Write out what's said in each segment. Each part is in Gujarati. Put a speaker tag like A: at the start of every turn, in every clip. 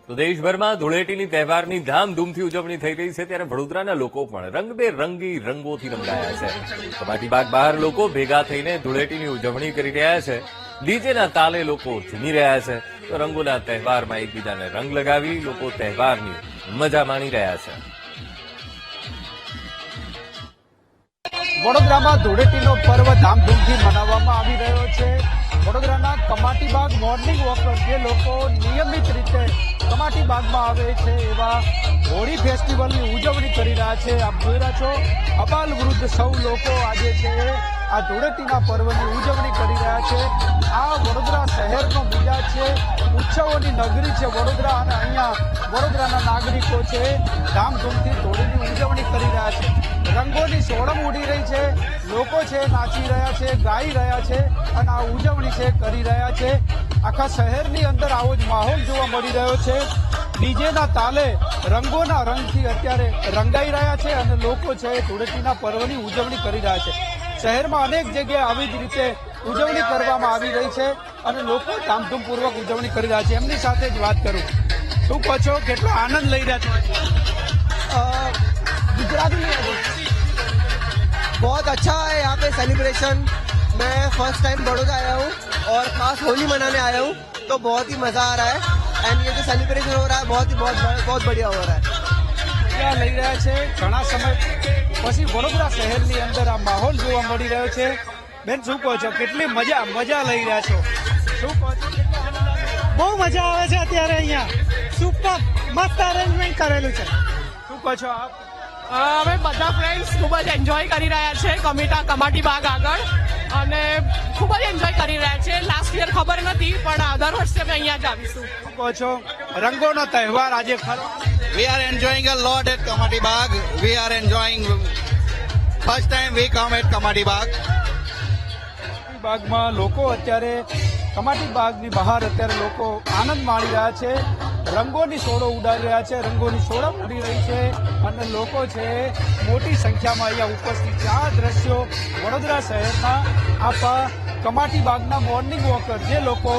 A: તો દેશભરમાં ધૂળેટીની તહેવારની ધામધૂમથી ઉજવણી થઈ રહી છે, ત્યારે વડોદરાના લોકો પણ રંગબેરંગી રંગોથી રંગાયા છે. કમાટીબાગ બહાર લોકો ભેગા થઈને ધૂળેટીની ઉજવણી કરી રહ્યા છે. ડીજેના તાલે લોકો ઝૂમી રહ્યા છે. તો રંગોના તહેવારમાં એકબીજાને રંગ લગાવી લોકો તહેવારની મજા માણી રહ્યા છે.
B: વડોદરામાં ધૂળેટીનો પર્વ ધામધૂમથી મનાવવામાં આવી રહ્યો છે. વડોદરાના કમાટીબાગ મોર્નિંગ વોકર જે લોકો નિયમિત રીતે કમાટીબાગમાં આવે છે એવા હોળી ફેસ્ટિવલની ઉજવણી કરી રહ્યા છે. આપ જોઈ રહ્યા છો અબાલ વૃદ્ધ સૌ લોકો આજે છે આ ધૂળેટીના પર્વની ઉજવણી કરી રહ્યા છે. આ વડોદરા શહેરનો મિજાજ છે, ઉત્સવોની નગરી છે વડોદરા, અને અહીંયા વડોદરાના નાગરિકો છે ધામધૂમથી હોળીની ઉજવણી કરી રહ્યા છે. રંગોની સોળમ ઉડી રહી છે, લોકો છે નાચી રહ્યા છે, ગાઈ રહ્યા છે અને આ ઉજવણી છે કરી રહ્યા છે. આખા શહેરની અંદર આવો જ માહોલ જોવા મળી રહ્યો છે. ડીજેના તાલે રંગોના રંગથી અત્યારે રંગાઈ રહ્યા છે અને લોકો છે ધૂળેટીના પર્વની ઉજવણી કરી રહ્યા છે. શહેરમાં અનેક જગ્યાએ આવી જ રીતે ઉજવણી કરવામાં આવી રહી છે અને લોકો ધામધૂમપૂર્વક ઉજવણી કરી રહ્યા છે. એમની સાથે જ વાત કરું. શું કહો છો, કેટલો આનંદ લઈ રહ્યા છો?
C: गुजराती में बहुत अच्छा है यहाँ पे सेलिब्रेशन. मैं फर्स्ट टाइम बड़ौदा आया हूँ और खास होली मनाने आया हूँ, तो बहुत ही मजा आ रहा है. एंड ये जो सेलिब्रेशन हो रहा है बहुत बढ़िया हो रहा है.
B: મજા લઈ રહ્યા છે. ઘણા સમય પછી વડોદરા શહેરની અંદર આ માહોલ જોવા મળી રહ્યો છે. બેન શું કહો છો, કેટલી મજા લઈ રહ્યા છો? શું કહો છો?
D: બહુ મજા આવે છે અત્યારે અહીંયા. સુપર મસ્ત અરેન્જમેન્ટ કરેલું છે.
B: શું કહો છો આપ?
E: અમે બધા ફ્રેન્ડ્સ ખૂબ જ એન્જોય કરી રહ્યા છે કમાટીબાગ આગળ, અને ખૂબ જ એન્જોય કરી રહ્યા છે. લાસ્ટ યર ખબર નથી, પણ દર વર્ષે અમે અહીંયા જ આવીશું.
B: શું કહો છો, રંગોનો તહેવાર આજે ખરો?
F: We are enjoying a lot at Kamatibag. We are enjoying. First time we come at Kamatibag.
B: બાગમાં લોકો અત્યારે કમાટીબાગની બહાર અત્યારે લોકો આનંદ માણી રહ્યા છે. રંગોની સોડો ઉડાડી રહ્યા છે, રંગોની સોડો ઉડી રહી છે અને લોકો છે મોટી સંખ્યામાં અહીંયા ઉપસ્થિત છે. આ દ્રશ્યો વડોદરા શહેરના આપા કમાટીબાગના મોર્નિંગ વોકર જે લોકો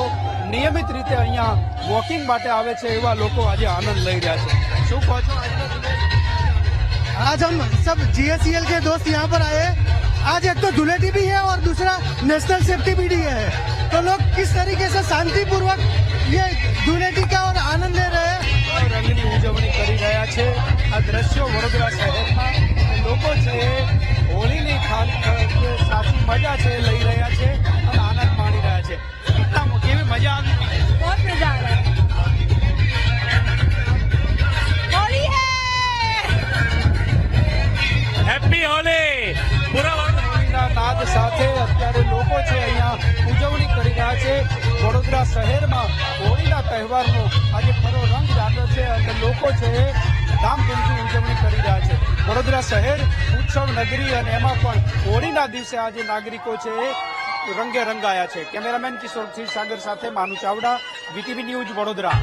B: નિયમિત રીતે અહીંયા વોકિંગ માટે આવે છે એવા લોકો આજે આનંદ લઈ રહ્યા છે. શું કહો છો?
D: आज हम सब GSEL के दोस्त यहाँ पर आए. आज एक तो धुलेटी भी है और दूसरा नेशनल सेफ्टी भी डे है, तो लोग किस तरीके से शांतिपूर्वक ये धुलेटी का और आनंद ले रहे हैं.
B: રંગની ઉજવણી કરી રહ્યા છે. આ દ્રશ્યો વડોદરા શહેરમાં લોકો છે હોળીની સાચી મજા છે લઈ રહ્યા છે અને આનંદ માણી રહ્યા છે. કેવી મજા આવી?
E: બહુ મજા આવે. હોળી હે,
A: હેપી હોલી!
B: હોળીના નાદ સાથે અત્યારે લોકો છે અહીંયા ઉજવણી કરી રહ્યા છે. વડોદરા શહેરમાં હોળીના તહેવારનો આજે ખરો રંગ જાગ્યો છે અને લોકો છે ધામધૂમથી ઉજવણી કરી રહ્યા છે. વડોદરા શહેર ઉત્સવ નગરી અને એમાં પણ હોળીના દિવસે આજે નાગરિકો છે રંગે રંગાયા છે. કેમેરામેન કિશોર સાગર સાથે માનુ ચાવડા, VTV ન્યૂઝ, વડોદરા.